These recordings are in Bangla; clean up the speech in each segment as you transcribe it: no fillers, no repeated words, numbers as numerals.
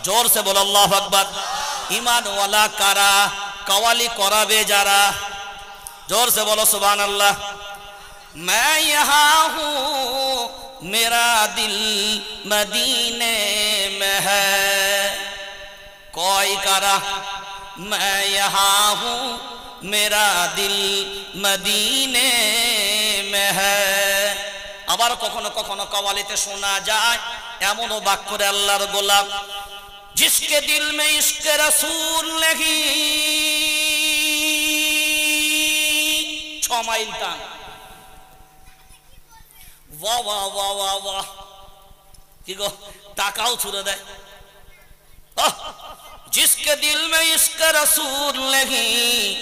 जोर से बोलो अल्लाहु अकबर। ईमान वाला कारा, कवाली कराबे जारा, जोर से बोलो सुभान अल्लाह। मैं यहाँ हूँ मेरा दिल मदीने में है, कोई कारा मैं यहाँ हूँ मेरा दिल मदीने में है। আবার কখনো কখনো কওয়ালিতে শোনা যায় এমনও বাক্য করে আল্লাহর গোলাম, जिसके दिल में इश्क रसूल नहीं, 6 মাইল টান, वाह वाह वाह वाह वाह, কি গো টাকাও ছুড়ে দেয়। जिसके दिल में इश्क रसूल नहीं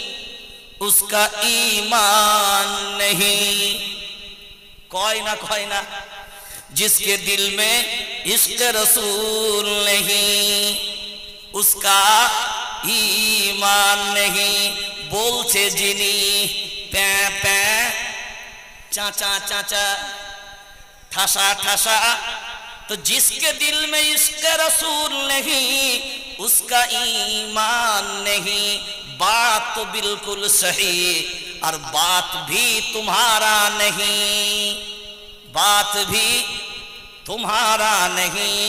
उसका ईमान नहीं, कोई ना जिसके दिल में इश्क रसूल नहीं उसका ईमान नहीं। बोलছে যিনি প্যা প্যা चाचा चाचा ठासा ठासा, तो जिसके दिल में इश्क रसूल नहीं उसका ईमान नहीं। बात तो बिल्कुल सही और बात भी तुम्हारा नहीं, बात भी तुम्हारा नहीं।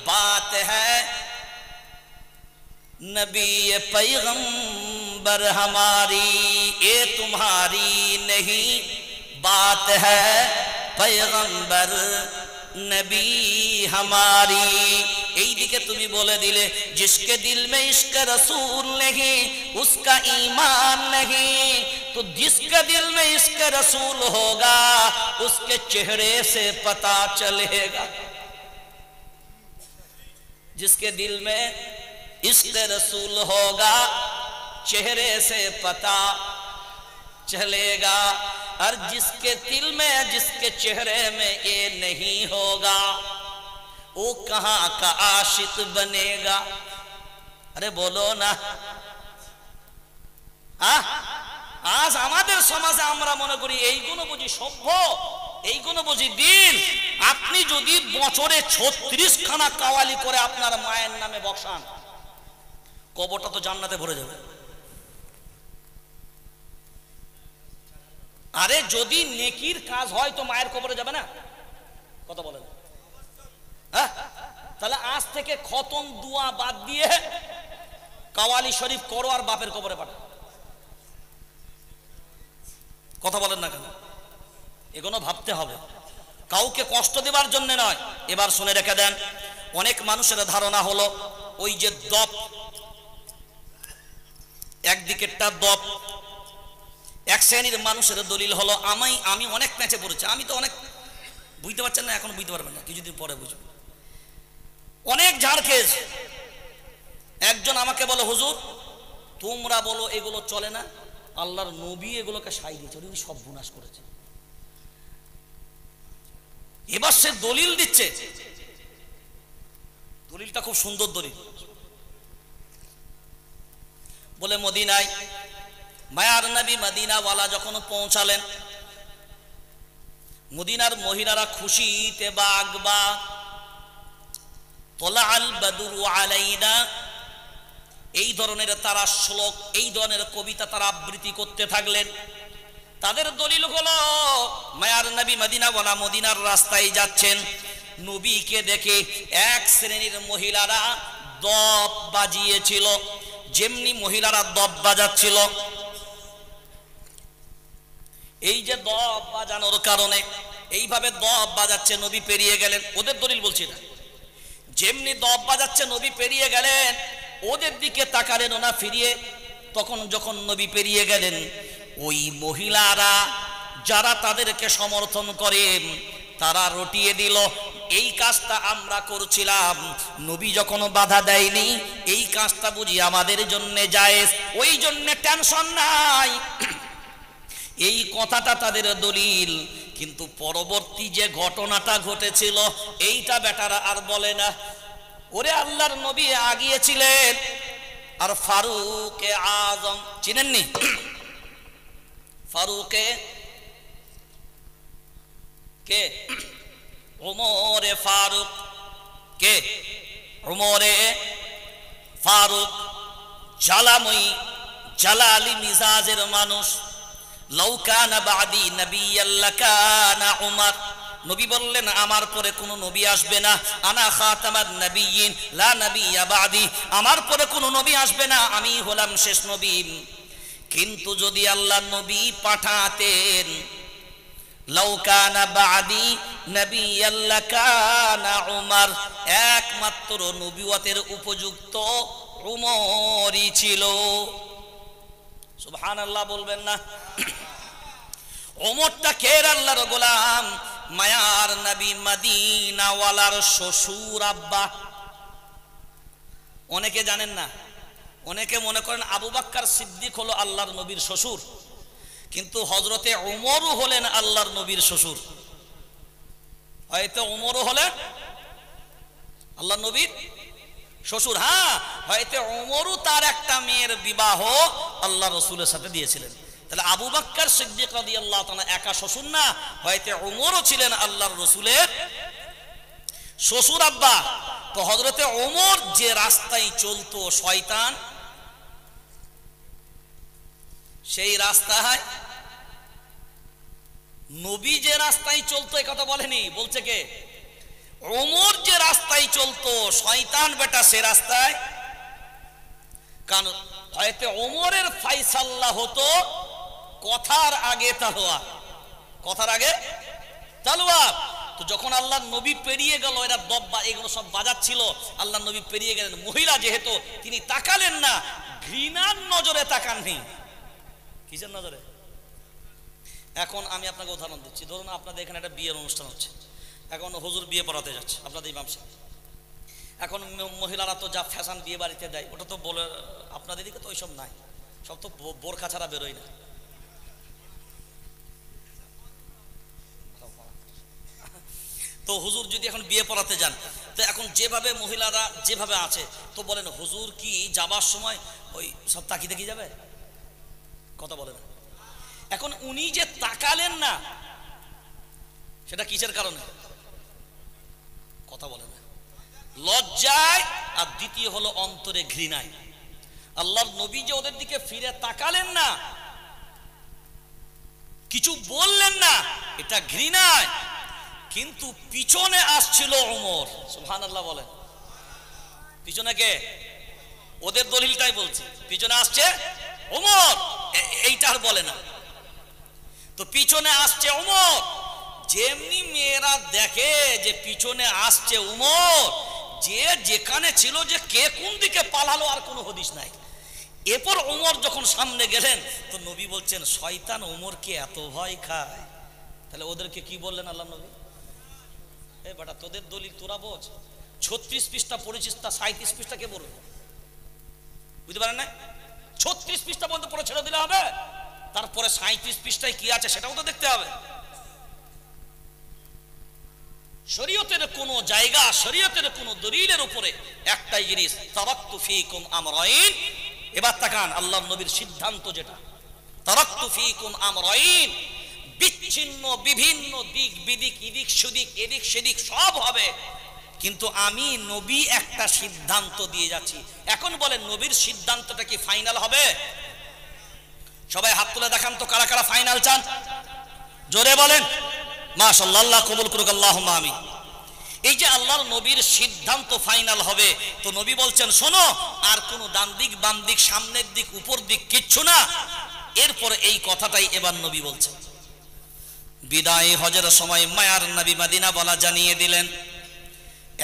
बात है नबी पैगंबर हमारी, ये तुम्हारी नहीं। बात है पैगंबर नबी हमारी। এই দিকে তুমি বলে দিলে जिसके दिल में इश्क रसूल नहीं उसका ईमान नहीं, तो जिसके दिल में इश्क रसूल होगा उसके चेहरे से पता चलेगा। जिसके दिल में इश्क रसूल होगा चेहरे से पता चलेगा, और जिसके दिल में जिसके चेहरे में ये नहीं होगा वो कहाँ का आशिक बनेगा। अरे बोलो ना। आज আমাদের সমাজে আমরা মনে করি এইগুলো বুঝি সভ্য, এইগুলো বুঝি দিন। আপনি যদি বছরে 36 খানা কাওয়ালি করে আপনার মায়ের নামে বসান, কবরটা তো জান্নাতে ভরে যাবে। আরে যদি নেকির কাজ হয় তো মায়ের কবরে যাবে না? কথা বলেন। হ্যাঁ, তাহলে আজ থেকে খতম দুয়া বাদ দিয়ে কাওয়ালি শরীফ করো আর বাপের কবরে পাঠাও। কথা বলেন না কেন? এগুলো ভাবতে হবে, কাউকে কষ্ট দেবার জন্য নয়। এবার শুনে রেখে দেন, অনেক মানুষের ধারণা হলো ওই যে দপ, একদিকেরটা দপ, এক শ্রেণীর মানুষের দলিল হলো আমি অনেক ম্যাচে পড়েছি, আমি তো অনেক, বুঝতে পারছেন না, এখন বুঝতে পারবেন না, কিছুদিন পরে বুঝবেন। অনেক ঝাড় খেয়েছে। একজন আমাকে বলে হুজুর তোমরা বলো এগুলো চলে না, আল্লাহর নবী এগুলোকে সাই দিয়েছে, উনি সব বিনাশ করেছে। এবার সে দলিল দিচ্ছে, দলিলটা খুব সুন্দর দলিল। বলে মদিনায় মায়ার নবী মদিনাওয়ালা যখন পৌঁছালেন, মদিনার মহিলারা খুশিতে বাগবা, তোলাল বদরু আলাইনা, এই ধরনের তারা শ্লোক, এই ধরনের কবিতা তারা আবৃত্তি করতে থাকলেন। তাদের দলিল হলো মায়ার নবী মদিনাওয়ালা মদিনার রাস্তায় যাচ্ছেন, নবীকে দেখে এক শ্রেণীর মহিলারা দপ বাজিয়েছিল। যেমনি মহিলারা দপ বাজাচ্ছিল, এই যে দপ বাজানোর কারণে এইভাবে দপ বাজাচ্ছে, নবী পেরিয়ে গেলেন। ওদের দলিল বলছি না, যেমনি দপ বাজাচ্ছে নবী পেরিয়ে গেলেন, ওদের দিকে তাকালেন না ফিরিয়ে। তখন যখন নবী পেরিয়ে গেলেন, ওই মহিলারা যারা তাদেরকে সমর্থন করেন তারা রটিয়ে দিল, এই কাজটা আমরা করছিলাম, নবী যখন বাধা দেয়নি, এই কাজটা বুঝি আমাদের জন্য জায়েজ, ওই জন্য টেনশন নাই। এই কথাটা তাদের দলিল। কিন্তু পরবর্তী যে ঘটনাটা ঘটেছিল এইটা বেটারা আর বলে না। ওরে আল্লাহর নবী আগিয়েছিলেন, আর ফারুকে আজম চিনেননি? ফারুকে কে? ওমরে ফারুক কে? ওমরে ফারুক, জালাময়ী, জালালি মিজাজের মানুষ। লাউ কানা বাদি নাবিয়্যান লাকানা উমর, নবী বললেন আমার পরে কোনো নবী আসবে না, আনা খাতামান নাবিয়্যিন লা নাবিয়্যা বাদি, আমার পরে কোনো নবী আসবে না, আমি হলাম শেষ নবী। কিন্তু যদি আল্লাহ নবী পাঠাতেন, লাউ কানা বাদি নাবিয়্যান লাকানা উমর, একমাত্র নবুয়তের উপযুক্ত উমরই ছিল। সুবহানাল্লাহ বলবেন না? ওমরটা কে? আল্লাহর গোলাম, মায়ার নবী, মদিনাওয়ালার শ্বশুর আব্বা। অনেকে জানেন না, অনেকে মনে করেন আবু বকর সিদ্দিক হলো আল্লাহর নবীর শ্বশুর, কিন্তু হযরতে ওমরও হলেন আল্লাহর নবীর শ্বশুর। হয়তো ওমরও হলেন আল্লাহর নবীর শ্বশুর। হ্যাঁ, হয়তো ওমরও তার একটা মেয়ের বিবাহ আল্লাহ রাসূলের সাথে দিয়েছিলেন। তাহলে আবু বকর সিদ্দিক রাদিয়াল্লাহু তাআলা একা শ্বশুর না, হয়তো ওমরও ছিলেন আল্লাহর রাসূলের শ্বশুর আব্বা। তো হযরতে ওমর যে রাস্তায় চলতো শয়তান, সেই রাস্তায় নবী যে রাস্তায় চলতো এই কথা বলেনি, বলছে কে? ওমর যে রাস্তায় চলতো শয়তান বেটা সে রাস্তায়। কারণ হয়তো ওমরের ফায়সালা হতো কথার আগে তালোয়ার, কথার আগে তালোয়ার। তো যখন আল্লাহ নবী পেরিয়ে গেল, এরা দব্বা এগুলো সব বাজাচ্ছিল, আল্লাহ নবী পেরিয়ে গেলেন, মহিলা যেহেতু তিনি তাকালেন না, ঘৃণার নজরে তাকাননি। কিসের নজরে? এখন আমি আপনাকে উদাহরণ দিচ্ছি। ধরুন আপনাদের এখানে একটা বিয়ের অনুষ্ঠান হচ্ছে, এখন হুজুর বিয়ে পড়াতে যাচ্ছে, আপনাদের ইমাম সাহেব। এখন মহিলারা তো যা ফ্যাশন বিয়ে বাড়িতে দেয়, ওটা তো বলে, আপনাদের দিকে তো ওইসব নাই, সব তো বোরখা ছাড়া বেরোয় না। তো হুজুর যদি এখন বিয়ে পড়াতে যান, তো এখন যেভাবে মহিলারা যেভাবে আছে, তো বলেন হুজুর কি যাবার সময় ওই সব তাকিয়ে দেখি যাবে? কথা বলে না। এখন উনি যে তাকালেন না, সেটা কিসের কারণে? কথা বলে না, লজ্জায়, আর দ্বিতীয় হলো অন্তরে ঘৃণায়। আল্লাহর নবী যে ওদের দিকে ফিরে তাকালেন না, কিছু বললেন না, এটা ঘৃণায়। কিন্তু পিছনে আসছিল ওমর। সুবহানাল্লাহ বলেন। পিছনে কে? ওদের দলিলটাই বলছে, পিছনে আসছে ওমর, এইটা আর বলে না। তো পিছনে আসছে ওমর, যেমনি মেয়েরা দেখে যে পিছনে আসছে ওমর, যে যেখানে ছিল যে কে কোন দিকে পালালো আর কোনো হদিস নাই। এরপর ওমর যখন সামনে গেলেন, তো নবী বলছেন শয়তান ওমরকে এত ভয় খায়। তাহলে ওদেরকে কি বললেন আল্লাহ নবী? এ বেটা তোদের দলিল তোরা বোঝ, 36 পৃষ্ঠা পড়েছিস, তা 37 পৃষ্ঠা কে বলবে? বুঝতে পারেন না? 36 পৃষ্ঠা পর্যন্ত পড়ে ছেড়ে দিলে হবে, তারপরে 37 পৃষ্ঠায় কি আছে সেটাও তো দেখতে হবে। শরীয়তের কোন জায়গা, শরীয়তের কোন দলিলের উপরে একটাই জিনিস, তারাকতু ফীকুম আমরাইন। এবার তাকান আল্লাহর নবীর সিদ্ধান্ত যেটা, তারাকতু ফীকুম আমরাইন, বিচ্ছিন্ন বিভিন্ন দিক বিদিক, এদিক সেদিক, এদিক সেদিক সব হবে, কিন্তু আমি নবী একটা সিদ্ধান্ত দিয়ে যাচ্ছি। এখন বলেন নবীর সিদ্ধান্তটা কি ফাইনাল হবে? সবাই হাত তুলে দেখান তো কারা কারা ফাইনাল চান, জোরে বলেন। মাশাআল্লাহ, আল্লাহ কবুল করুক, আল্লাহুম্মা আমিন। এই যে আল্লাহর নবীর সিদ্ধান্ত ফাইনাল হবে, তো নবী বলছেন শোনো, আর কোনো ডান দিক বাম দিক সামনের দিক উপর দিক কিচ্ছু না। এরপরে এই কথাটাই এবার নবী বলছেন। বিদায় হজের সময় মায়ার নবী মদিনা বলা জানিয়ে দিলেন,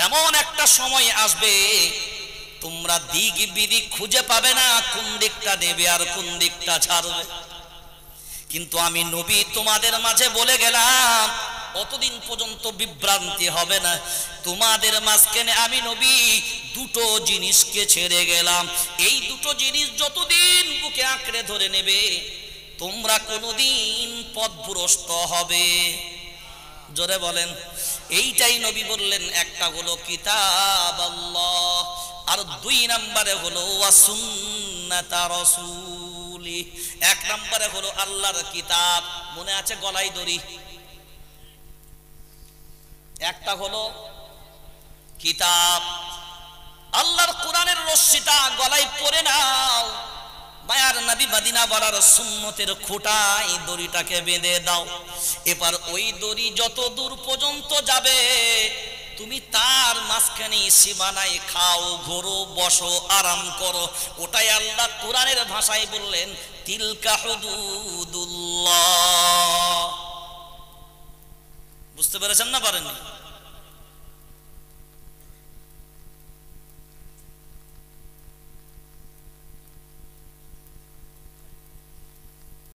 এমন একটা সময় আসবে তোমরা দিক বিদিক খুঁজে পাবে না, কোন দিকটা নেবে আর কোন দিকটা ছাড়বে। কিন্তু আমি নবী তোমাদের মাঝে বলে গেলাম, অতদিন পর্যন্ত বিভ্রান্তি হবে না। তোমাদের মাঝখানে আমি নবী দুটো জিনিসকে ছেড়ে গেলাম, এই দুটো জিনিস যতদিন বুকে আঁকড়ে ধরে নেবে, তোমরা কোনোদিন পথভ্রষ্ট হবে। জোরে বলেন। এইটাই নবী বললেন, একটা হলো কিতাব আল্লাহ, আর 2 নম্বরে হলো ওয়া সুন্নাত রাসূলি। 1 নম্বরে হলো আল্লাহর কিতাব, মনে আছে গলায় দড়ি, একটা হলো কিতাব আল্লাহর কোরআনের রশ্মিটা গলায় পরে নাও, মায়ার নবী মদিনা বলার সুন্নতের খোঁটায় দড়িটাকে বেঁধে দাও। এবার ওই দড়ি যত দূর পর্যন্ত যাবে তুমি তার মাঝখানে সীমানায় খাও, ঘোরো, বসো, আরাম করো। ওটাই আল্লাহ কোরআনের ভাষায় বললেন তিলকা হুদুদুল্লাহ। বুঝতে পেরেছেন না পারেননি?